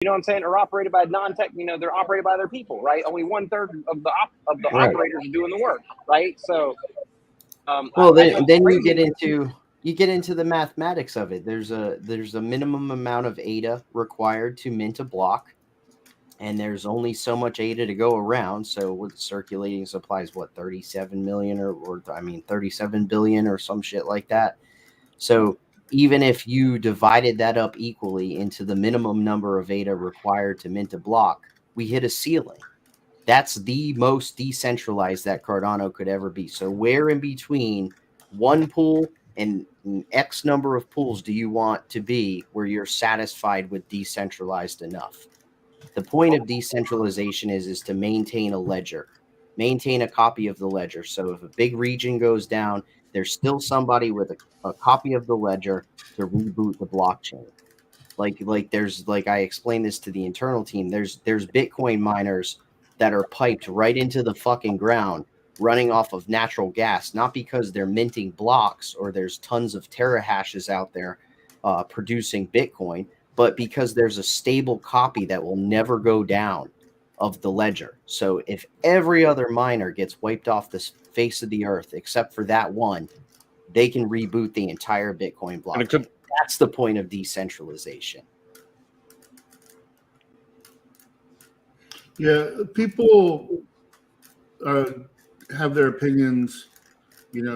you know what I'm saying, are operated by non-tech. You know, they're operated by their people, right? Only 1/3 of the Right. operators are doing the work, right? So, Well, I know then crazy. you get into the mathematics of it. There's a minimum amount of ADA required to mint a block, and there's only so much ADA to go around. So with circulating supplies, what 37 million or I mean 37 billion or some shit like that. So even if you divided that up equally into the minimum number of ADA required to mint a block, we hit a ceiling. That's the most decentralized that Cardano could ever be. So where in between one pool and X number of pools do you want to be where you're satisfied with decentralized enough? The point of decentralization is to maintain a ledger, maintain a copy of the ledger. So if a big region goes down, there's still somebody with a copy of the ledger to reboot the blockchain. Like there's like I explained this to the internal team. There's Bitcoin miners that are piped right into the fucking ground, running off of natural gas, not because they're minting blocks or there's tons of terahashes out there producing Bitcoin, but because there's a stable copy that will never go down of the ledger. So if every other miner gets wiped off the face of the earth except for that one, they can reboot the entire Bitcoin blockchain. That's the point of decentralization. Yeah, people have their opinions,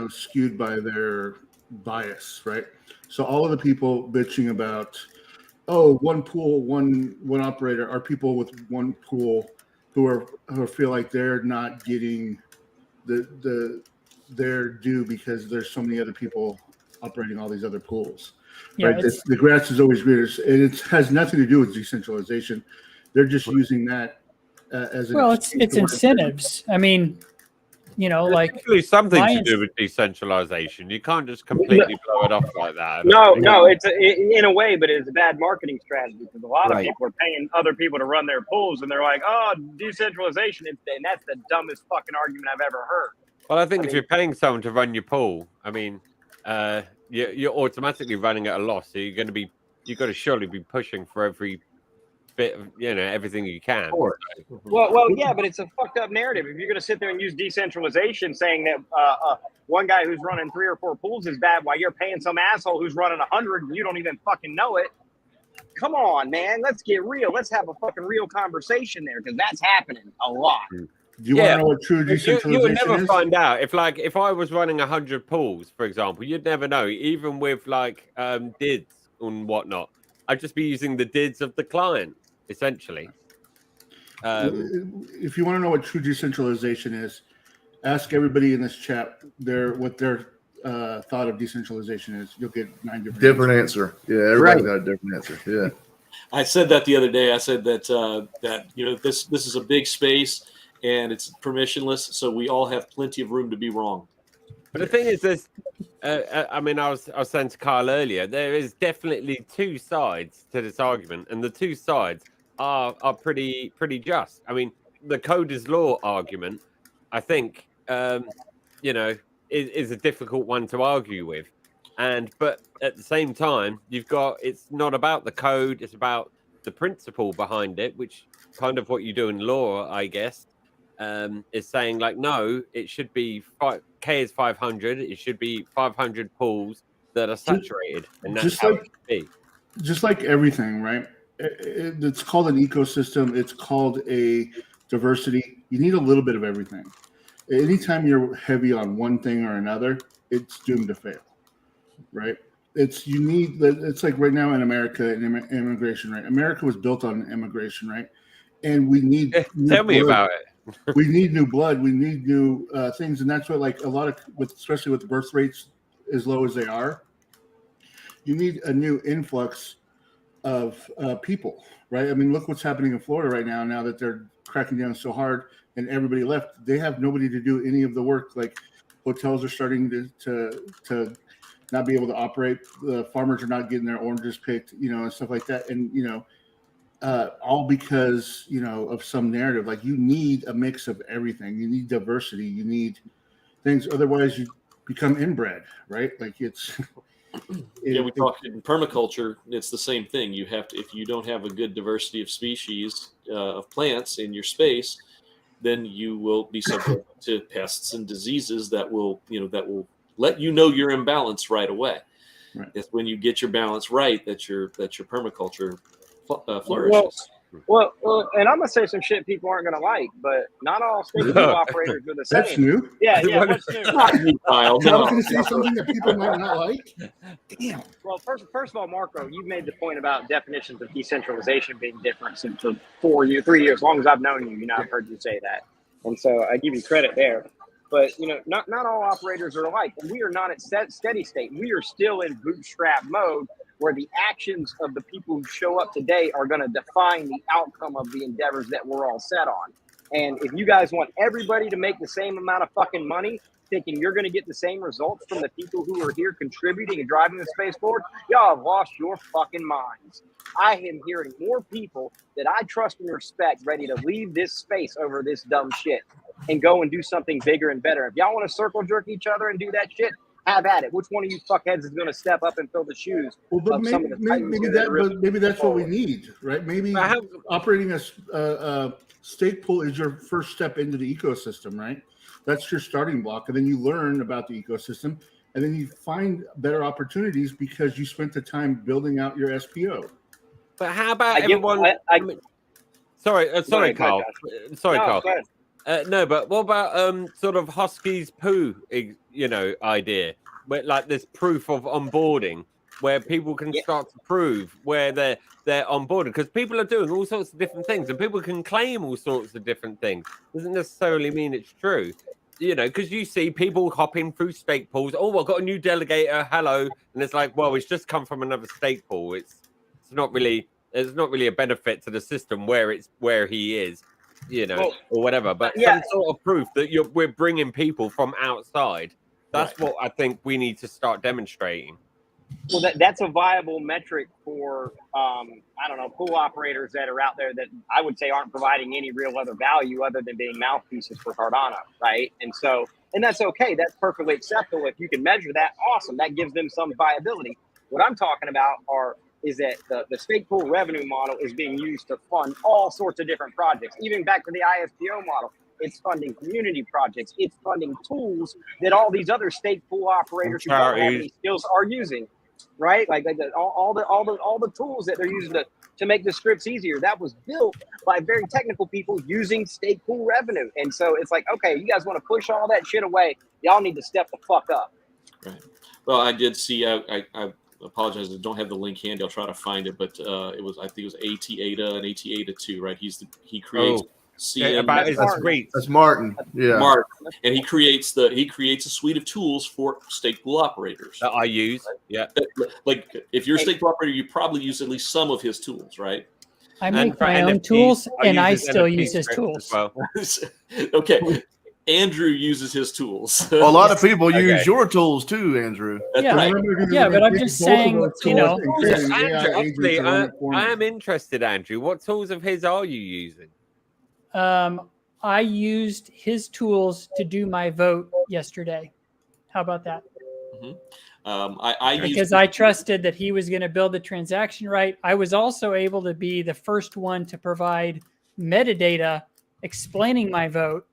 skewed by their bias, right? So all of the people bitching about, one pool, one operator, are people with one pool who feel like they're not getting their due because there's so many other people operating all these other pools. Yeah, right? The grass is always greener, and it has nothing to do with decentralization. They're just using that as an it's incentives. I mean, like something to do with decentralization. You can't just completely blow it off like that. No, it's in a way, but it's a bad marketing strategy because a lot of people are paying other people to run their pools, and they're like, "Oh, decentralization," and that's the dumbest fucking argument I've ever heard. Well, I think if you're paying someone to run your pool, I mean, you're automatically running at a loss. So you've got to surely be pushing for every bit of, everything you can. Well, yeah, but it's a fucked up narrative. If you're going to sit there and use decentralization, saying that one guy who's running 3 or 4 pools is bad, while you're paying some asshole who's running 100 and you don't even fucking know it. Come on, man. Let's get real. Let's have a fucking real conversation there, because that's happening a lot. Do you want to know what true decentralization you would never is? find out. If I was running 100 pools, for example, you'd never know. Even with DIDs and whatnot, I'd just be using the DIDs of the client, essentially. If you want to know what true decentralization is, ask everybody in this chat what their thought of decentralization is. You'll get 9 different answer. Yeah, everybody's got a different answer. Yeah. I said that the other day. I said that this is a big space and it's permissionless, so we all have plenty of room to be wrong. But the thing is, there's, I was saying to Kyle earlier, there is definitely 2 sides to this argument, and the 2 sides are pretty just. I mean, the code is law argument, I think, is a difficult one to argue with, but at the same time, it's not about the code; it's about the principle behind it, which kind of what you do in law, I guess. Is saying no, it should be K is 500. It should be 500 pools that are saturated, and that's how it should be. Just like everything, right? It's called an ecosystem. It's called a diversity. You need a little bit of everything. Anytime you're heavy on one thing or another, it's doomed to fail, right? It's like right now in America, in immigration, right? America was built on immigration, right? And we need tell me about it. We need new blood. We need new things, and that's what especially with birth rates as low as they are, you need a new influx of people, right? I mean, look what's happening in Florida right now. Now that they're cracking down so hard and everybody left, they have nobody to do any of the work. Like hotels are starting to not be able to operate. The farmers are not getting their oranges picked, and stuff like that, and all because of some narrative. Like, you need a mix of everything. You need diversity. You need things. Otherwise, you become inbred, right? Like, it's Yeah, we talked in permaculture. It's the same thing. You have to, if you don't have a good diversity of species of plants in your space, then you will be subject to pests and diseases that will let you know you're in balance right away. Right. It's when you get your balance right that your permaculture flourishes. Well, and I'm gonna say some shit people aren't gonna like, but not all state pool operators are the same. That's new. Yeah, what's new? Not you, Kyle. I was going to say something that people might not like. Damn. Well, first of all, Marco, you made the point about definitions of decentralization being different since for 3 years. As long as I've known you, I've heard you say that, and so I give you credit there. But not all operators are alike, and we are not at steady state. We are still in bootstrap mode, where the actions of the people who show up today are going to define the outcome of the endeavors that we're all set on. And if you guys want everybody to make the same amount of fucking money, thinking you're going to get the same results from the people who are here contributing and driving the space forward, y'all have lost your fucking minds. I am hearing more people that I trust and respect ready to leave this space over this dumb shit and go and do something bigger and better. If y'all want to circle jerk each other and do that shit, have at it. Which one of you fuckheads is going to step up and fill the shoes? Well, but of some of the maybe that's what we need, right? Maybe operating a stake pool is your first step into the ecosystem, right? That's your starting block, and then you learn about the ecosystem, and then you find better opportunities because you spent the time building out your SPO. But how about everyone? Sorry, Carl. Sorry, No, Carl. No, but what about sort of Husky's poo, idea, where like this proof of onboarding, where people can start to prove where they're onboarded, because people are doing all sorts of different things, and people can claim all sorts of different things. Doesn't necessarily mean it's true, because you see people hopping through stake pools. Oh, I've got a new delegator. Hello, and it's like, well, it's just come from another stake pool. It's not really a benefit to the system where he is. Or whatever, but some sort of proof that we're bringing people from outside. That's what I think we need to start demonstrating. Well, that's a viable metric for, pool operators that are out there that I would say aren't providing any real other value other than being mouthpieces for Cardano, right? And that's okay. That's perfectly acceptable. If you can measure that, awesome. That gives them some viability. What I'm talking about is that the stake pool revenue model is being used to fund all sorts of different projects. Even back to the ISPO model, it's funding community projects. It's funding tools that all these other stake pool operators who don't have any skills are using, right? Like all the tools that they're using to make the scripts easier. That was built by very technical people using stake pool revenue. And so it's like, okay, you guys want to push all that shit away? Y'all need to step the fuck up. Right. Well, I did see. I apologize, I don't have the link handy. I'll try to find it, but I think it was AT-ADA and AT-ADA 2, right? He creates CN. That's Martin. Yeah, Martin, and he creates a suite of tools for stake pool operators that I use. Yeah, like if you're a stake pool operator, you probably use at least some of his tools, right? I make my own tools, and I still use his tools. Well. Okay. Andrew uses his tools. Well, a lot of people use your tools too, Andrew. Yeah, right. but I'm just saying, Andrew, I am interested, Andrew. What tools of his are you using? I used his tools to do my vote yesterday. How about that? Mm-hmm. Because I trusted that he was going to build the transaction right. I was also able to be the first one to provide metadata explaining my vote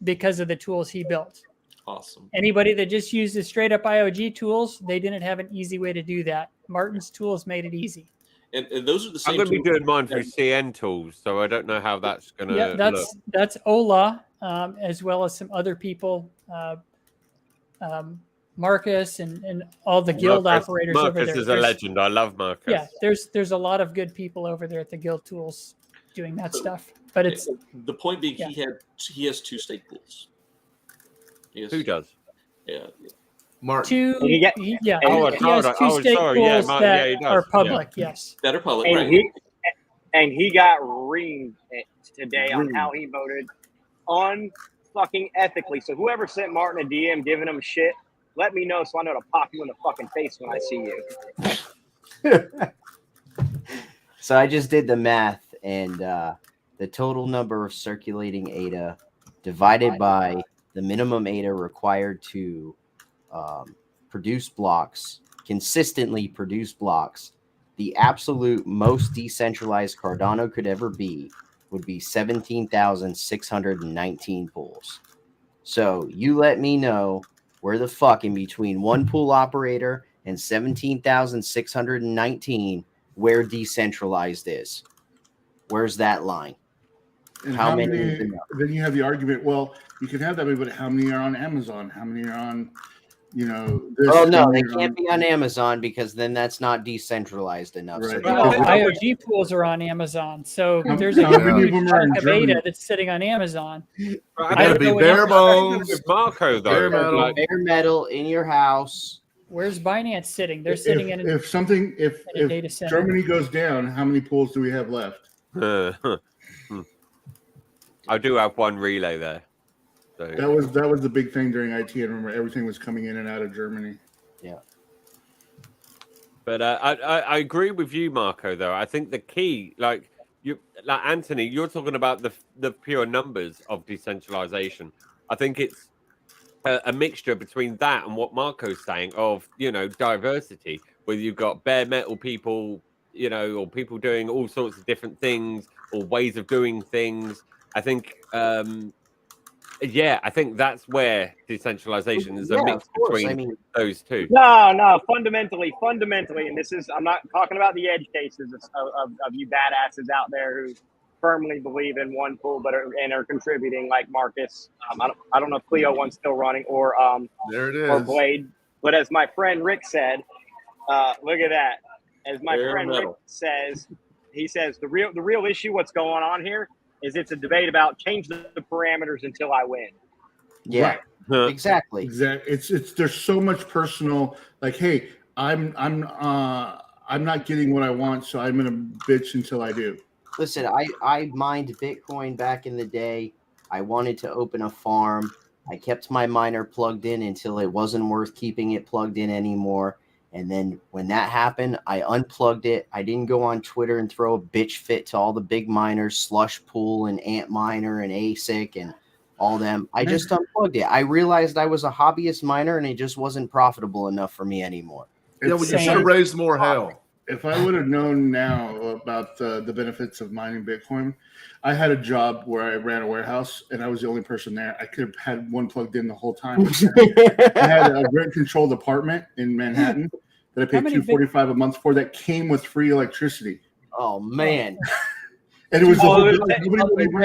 because of the tools he built. Awesome. Anybody that just used the straight up IOG tools, they didn't have an easy way to do that. Martin's tools made it easy. And those are the same. I'm going to be doing mine through CN tools, so I don't know how that's going to. Yeah, that's Ola, as well as some other people, Marcus and all the guild operators over there. Marcus is a legend. I love Marcus. Yeah, there's a lot of good people over there at the guild tools doing that stuff. But it's the point being he has two stake pools. Who does? Yeah. Martin. He has two stake pools that are public. Yes, that are public. And he got reamed today on how he voted unfucking ethically. So whoever sent Martin a DM giving him shit, let me know so I know to pop you in the fucking face when I see you. So I just did the math, and the total number of circulating ADA divided by the minimum ADA required to produce blocks consistently produce blocks, the absolute most decentralized Cardano could ever be would be 17,619 pools. So you let me know where the fuck in between one pool operator and 17,619 where decentralized is. Where's that line? And How how many many? is enough? Then you have the argument. Well, you can have that, but how many are on Amazon? How many are on, this? Oh no, how they many are can't be on Amazon because then that's not decentralized enough. Right. So Well, Because IOG pools are on Amazon, so How- there's a how many of huge them are in chunk of ADA Germany? that's sitting on Amazon. It I gotta don't be know what bare else- bones. With Marco though, Bare metal. like, bare metal in your house. Where's Binance sitting? They're sitting in if a data center. Germany goes down, how many pools do we have left? I do have one relay there. So. That was the big thing during IT. I remember everything was coming in and out of Germany. Yeah. But I agree with you, Marco. Though I think the key, like Anthony, you're talking about the pure numbers of decentralization. I think it's a mixture between that and what Marco's saying of diversity, where you've got bare metal people, or people doing all sorts of different things or ways of doing things. I think. I think that's where decentralization is a mix between those two. No, fundamentally, and this is, I'm not talking about the edge cases of you badasses out there who firmly believe in one pool but are contributing, like Marcus. I don't know if Cleo one's still running or There it or is. Blade, but as my friend Rick said, look at that. As my friend Rick says, he says the real issue, what's going on here, is it's a debate about change the parameters until I win. Yeah, right. Exactly. It's there's so much personal, like, hey, I'm not getting what I want, so I'm gonna bitch until I do. Listen, I mined Bitcoin back in the day. I wanted to open a farm. I kept my miner plugged in until it wasn't worth keeping it plugged in anymore. And then when that happened, I unplugged it. I didn't go on Twitter and throw a bitch fit to all the big miners, Slush Pool and Antminer and ASIC and all them. I just unplugged it. I realized I was a hobbyist miner and it just wasn't profitable enough for me anymore. Yeah, well, you should have raised more hell. If I would have known now about the benefits of mining Bitcoin, I had a job where I ran a warehouse and I was the only person there. I could have had one plugged in the whole time. I had a rent-controlled apartment in Manhattan that I paid $245 a month for that came with free electricity. Oh man! And it was nobody would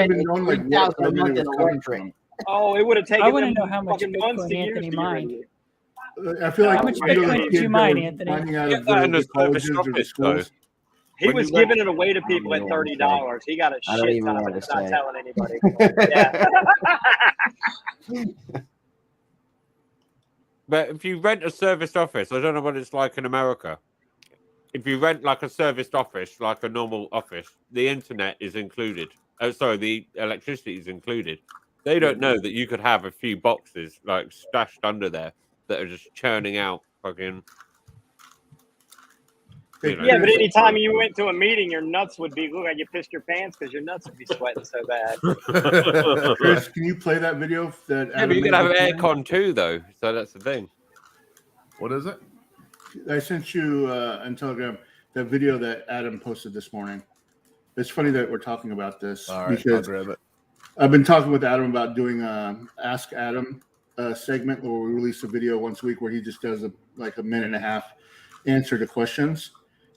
even known like what a month in electric. Oh, it would have taken. I want to know how much months Bitcoin to Anthony mined. I feel like How much Bitcoin did you mine, Anthony? Get that in the service office, though. He was giving it away to people at $30. He got a shit ton of it. It's not telling anybody. Yeah. But if you rent a serviced office, I don't know what it's like in America. If you rent like a serviced office, like a normal office, the internet is included. Oh, sorry, the electricity is included. They don't know that you could have a few boxes like stashed under there that are just churning out fucking. Yeah, but anytime you went to a meeting, your nuts would be look like you pissed your pants because your nuts would be sweating so bad. Chris, can you play that video? Yeah, but you can have aircon too, though. So that's the thing. What is it? I sent you on Telegram that video that Adam posted this morning. It's funny that we're talking about this because I'll grab it. I've been talking with Adam about doing Ask Adam segment where we release a video once a week where he just does a minute and a half answer to questions.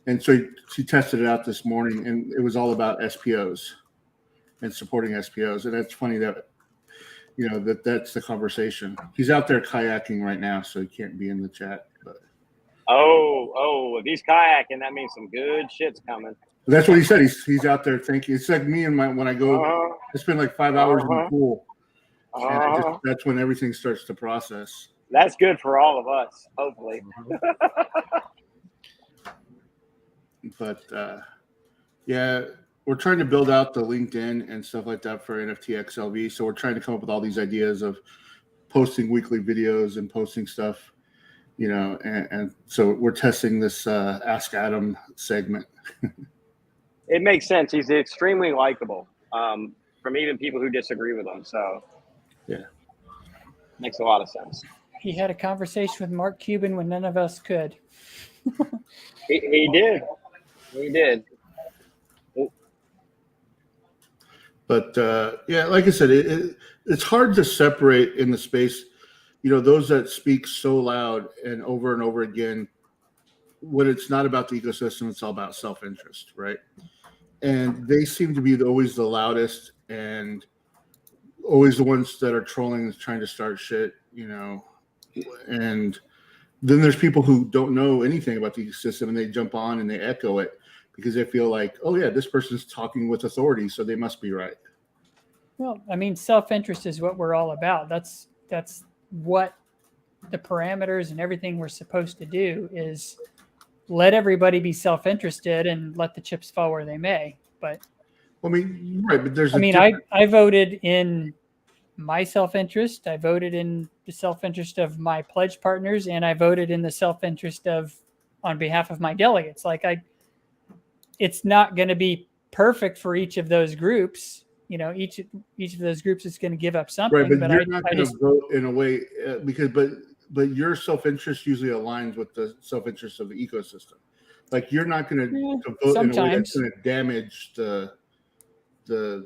And so he tested it out this morning, and it was all about SPOs and supporting SPOs. And that's funny that that's the conversation. He's out there kayaking right now, so he can't be in the chat. But if he's kayaking, that means some good shit's coming. That's what he said. He's out there thinking. It's like me and when I go, I spend like 5 hours in the pool. And that's when everything starts to process. That's good for all of us, hopefully. But we're trying to build out the LinkedIn and stuff like that for NFT XLV. So we're trying to come up with all these ideas of posting weekly videos and posting stuff, and so we're testing this Ask Adam segment. It makes sense. He's extremely likable from even people who disagree with him. So yeah, makes a lot of sense. He had a conversation with Mark Cuban when none of us could. He did. He did. But yeah, like I said, it's hard to separate in the space, those that speak so loud and over again, when it's not about the ecosystem, it's all about self-interest, right? And they seem to be always the loudest and always the ones that are trolling and trying to start shit, and then there's people who don't know anything about the ecosystem and they jump on and they echo it because they feel like, oh yeah, this person's talking with authority, so they must be right. Well, I mean, self-interest is what we're all about. That's what the parameters and everything we're supposed to do is let everybody be self-interested and let the chips fall where they may. But I mean, right, but there's I voted in my self-interest. I voted in the self-interest of my pledge partners, and I voted in the self-interest on behalf of my delegates. It's not going to be perfect for each of those groups. Each of those groups is going to give up something. Right, but you're not going to vote in a way but your self-interest usually aligns with the self-interest of the ecosystem. Like you're not going to vote in a way that's going to damage the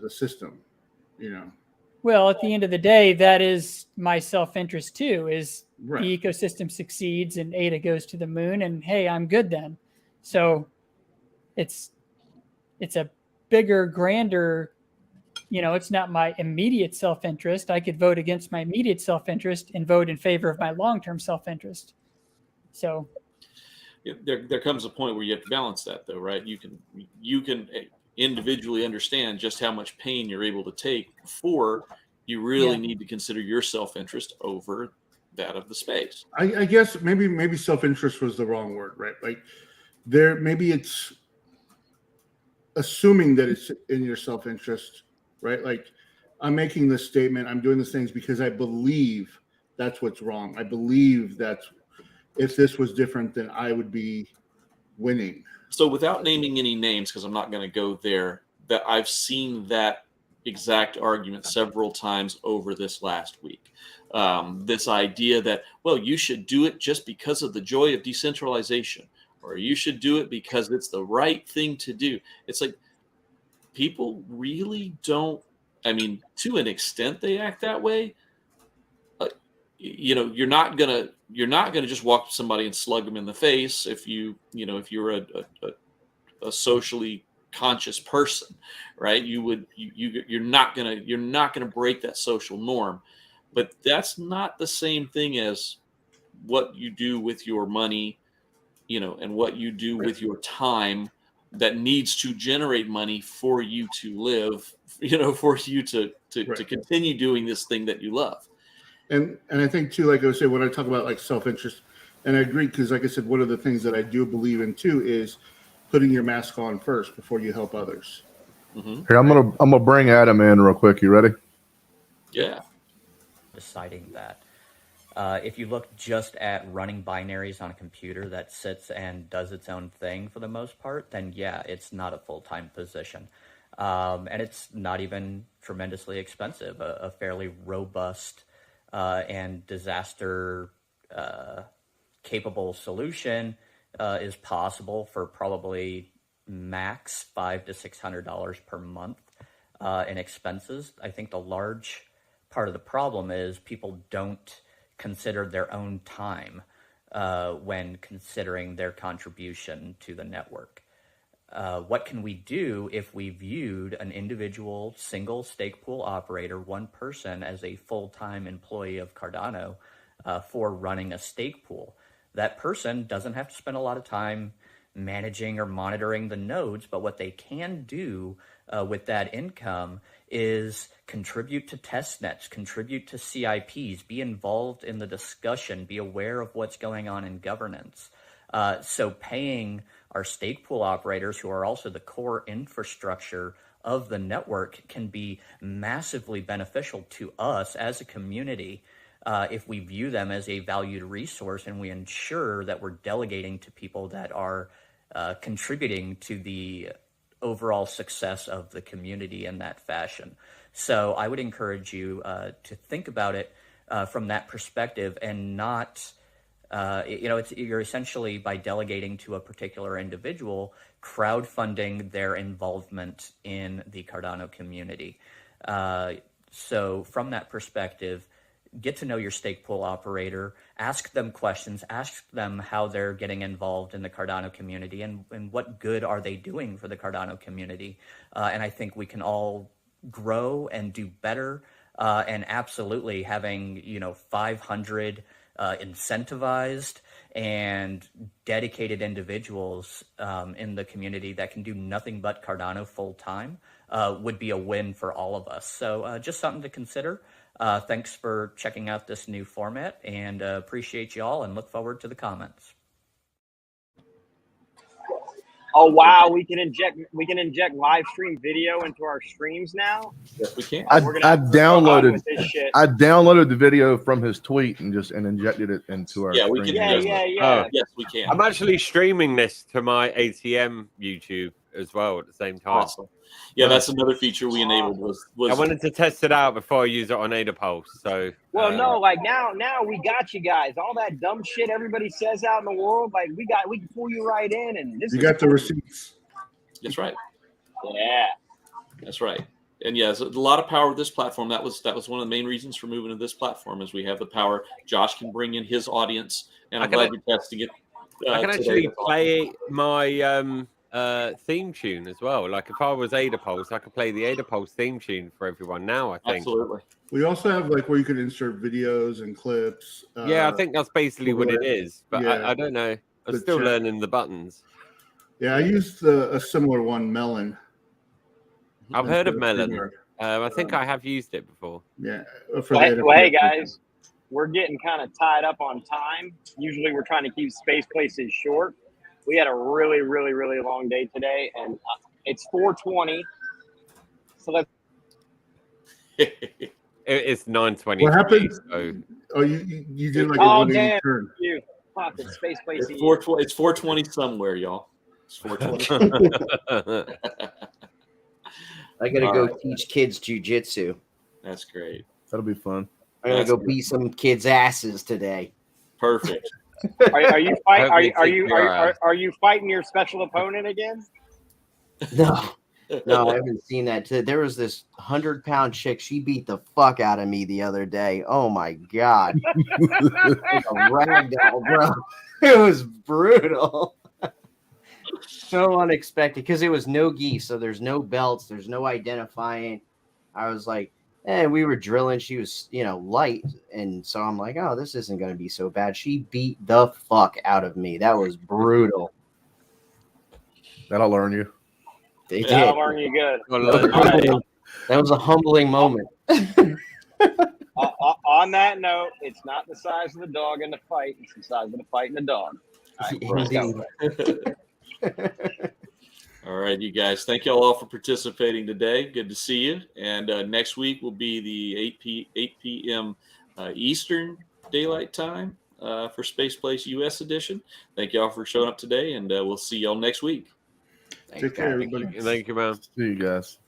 system. Well, at the end of the day, that is my self-interest too. Is right. The ecosystem succeeds and ADA goes to the moon, and hey, I'm good then. So it's a bigger, grander. It's not my immediate self-interest. I could vote against my immediate self-interest and vote in favor of my long-term self-interest. So there comes a point where you have to balance that, though, right? You can individually understand just how much pain you're able to take before you really need to consider your self-interest over that of the space. I guess maybe self-interest was the wrong word, right? Like maybe it's assuming that it's in your self-interest, right? Like I'm making this statement, I'm doing these things because I believe that's what's wrong. I believe that if this was different, then I would be winning. So without naming any names, because I'm not going to go there, that I've seen that exact argument several times over this last week. This idea that, well, you should do it just because of the joy of decentralization, or you should do it because it's the right thing to do. It's like people really don't. I mean, to an extent, they act that way. You're not gonna just walk up to somebody and slug them in the face if you're a socially conscious person, right? You're not gonna break that social norm, but that's not the same thing as what you do with your money, and what you do with your time that needs to generate money for you to live, for you to continue doing this thing that you love. And I think too, like I was saying, when I talk about like self-interest, and I agree, because like I said, one of the things that I do believe in too is putting your mask on first before you help others. Mm-hmm. Here, I'm gonna bring Adam in real quick. You ready? Yeah. Deciding that. If you look just at running binaries on a computer that sits and does its own thing for the most part, then yeah, it's not a full-time position. And it's not even tremendously expensive. A fairly robust and disaster capable solution is possible for probably max $500 to $600 per month in expenses. I think the large part of the problem is people don't consider their own time when considering their contribution to the network. What can we do if we viewed an individual single stake pool operator, one person, as a full-time employee of Cardano for running a stake pool? That person doesn't have to spend a lot of time managing or monitoring the nodes, but what they can do with that income is contribute to test nets, contribute to CIPs, be involved in the discussion, be aware of what's going on in governance. So paying our stake pool operators, who are also the core infrastructure of the network, can be massively beneficial to us as a community if we view them as a valued resource and we ensure that we're delegating to people that are contributing to the overall success of the community in that fashion. So I would encourage you to think about it from that perspective, and not, you're essentially, by delegating to a particular individual, crowdfunding their involvement in the Cardano community. So from that perspective, get to know your stake pool operator, ask them questions, ask them how they're getting involved in the Cardano community, and what good are they doing for the Cardano community. And I think we can all grow and do better. And absolutely having, 500 incentivized and dedicated individuals in the community that can do nothing but Cardano full time would be a win for all of us. So just something to consider. Thanks for checking out this new format, and appreciate you all, and look forward to the comments. Oh wow, we can inject live stream video into our streams now. Yes, we can. I We're gonna downloaded with this shit. I downloaded the video from his tweet and injected it into our Yeah, we stream. can. Yeah. Yes, we can. I'm actually streaming this to my ATM YouTube as well at the same time. Awesome. Yeah, that's another feature we enabled. Was I wanted to test it out before I use it on AdaPulse. So Well, no, like now we got you guys. All that dumb shit everybody says out in the world, like we can pull you right in, and this You is got the receipts. That's right. Yeah. That's right. And yes, a lot of power with this platform. That was one of the main reasons for moving to this platform, is we have the power. Josh can bring in his audience, and I'm glad you're testing it. I can today. actually That's awesome. play my theme tune as well. Like if I was AdaPulse, I could play the AdaPulse theme tune for everyone now, I think. Absolutely. We also have like where you can insert videos and clips. Yeah, I think that's basically what it is. But yeah. I don't know. I'm The still chat. learning the buttons. Yeah, I used a similar one, Melon. I've heard of Melon. Streamer. I think I have used it before. Yeah. Well, hey guys, we're getting kind of tied up on time. Usually we're trying to keep space places short. We had a really, really, really long day today, and it's 4:20. So that's It's 9:20. What happened? So Oh, you did like a Oh, 180 damn. turn. you. Fuck, it's space place. It's 420. It's 420 somewhere, y'all. It's 420. I gotta All go right. teach kids jujitsu. That's great. That'll be fun. I'm gonna That's go good. beat some kids' asses today. Perfect. Are you fighting? Hopefully Are you fighting your special opponent again? No, I haven't seen that. There was this 100-pound chick. She beat the fuck out of me the other day. Oh my god, like a ragdoll, bro. It was brutal. So unexpected because it was no gi, so there's no belts, there's no identifying. I was like, we were drilling. She was, light, and so I'm like, oh, this isn't going to be so bad. She beat the fuck out of me. That was brutal. That'll learn you. They did. That'll learn you good. That was a humbling moment. On that note, it's not the size of the dog in the fight; it's the size of the fight in the dog. Indeed. All right, you guys. Thank you all for participating today. Good to see you. And next week will be the 8 p.m. Eastern Daylight Time for SpacePlace US edition. Thank you all for showing up today, and we'll see y'all next week. Take care, everybody. Thank you, man. See you guys.